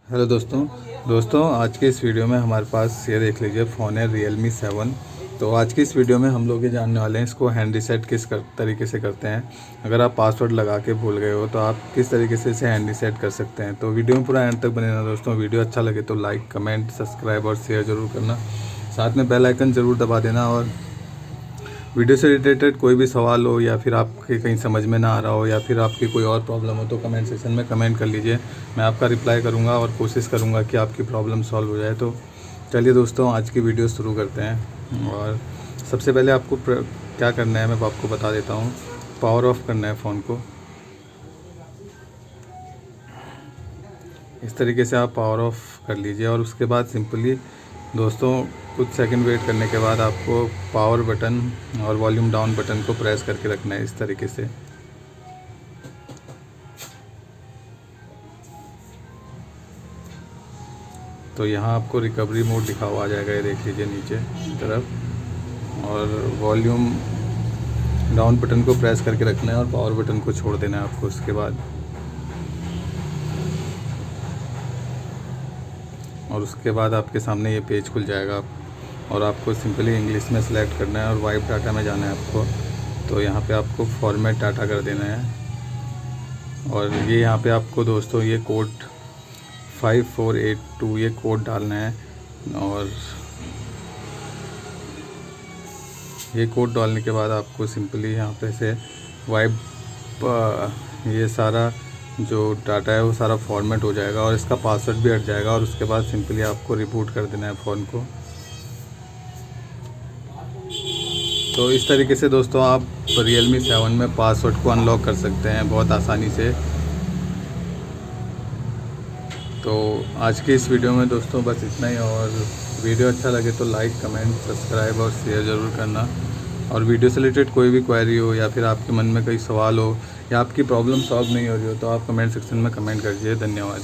Hello दोस्तों आज के इस वीडियो में हमारे पास ये देख लीजिए फ़ोन है Realme 7। तो आज की इस वीडियो में हम लोग ये जानने वाले हैं इसको हैंड रीसेट तरीके से करते हैं। अगर आप पासवर्ड लगा के भूल गए हो तो आप किस तरीके से इसे हैंड रीसेट कर सकते हैं। तो वीडियो में पूरा एंड तक बने रहना दोस्तों। वीडियो अच्छा लगे तो लाइक, कमेंट, सब्सक्राइब और शेयर ज़रूर करना। साथ में बेल आइकन ज़रूर दबा देना। और वीडियो से रिलेटेड कोई भी सवाल हो या फिर आपके कहीं समझ में ना आ रहा हो या फिर आपकी कोई और प्रॉब्लम हो तो कमेंट सेक्शन में कमेंट कर लीजिए। मैं आपका रिप्लाई करूंगा और कोशिश करूंगा कि आपकी प्रॉब्लम सॉल्व हो जाए। तो चलिए दोस्तों आज की वीडियो शुरू करते हैं। और सबसे पहले आपको क्या करना है मैं आपको बता देता हूँ। पावर ऑफ करना है फ़ोन को। इस तरीके से आप पावर ऑफ कर लीजिए और उसके बाद सिंपली दोस्तों कुछ सेकंड वेट करने के बाद आपको पावर बटन और वॉल्यूम डाउन बटन को प्रेस करके रखना है इस तरीके से। तो यहाँ आपको रिकवरी मोड लिखा हुआ आ जाएगा, ये देख लीजिए नीचे की तरफ। और वॉल्यूम डाउन बटन को प्रेस करके रखना है और पावर बटन को छोड़ देना है आपको। उसके बाद आपके सामने ये पेज खुल जाएगा और आपको सिंपली इंग्लिश में सेलेक्ट करना है और वाइप डाटा में जाना है आपको। तो यहाँ पे आपको फॉर्मेट डाटा कर देना है और ये यहाँ पे आपको दोस्तों ये कोड 5482 ये कोड डालना है। और ये कोड डालने के बाद आपको सिंपली यहाँ पे से वाइप ये सारा जो डाटा है वो सारा फॉर्मेट हो जाएगा और इसका पासवर्ड भी हट जाएगा। और उसके बाद सिंपली आपको रिबूट कर देना है फ़ोन को। तो इस तरीके से दोस्तों आप Realme 7 में पासवर्ड को अनलॉक कर सकते हैं बहुत आसानी से। तो आज की इस वीडियो में दोस्तों बस इतना ही। और वीडियो अच्छा लगे तो लाइक, कमेंट, सब्सक्राइब और शेयर ज़रूर करना। और वीडियो से रिलेटेड कोई भी क्वेरी हो या फिर आपके मन में कोई सवाल हो या आपकी प्रॉब्लम सॉल्व नहीं हो रही हो तो आप कमेंट सेक्शन में कमेंट कर दीजिए। धन्यवाद।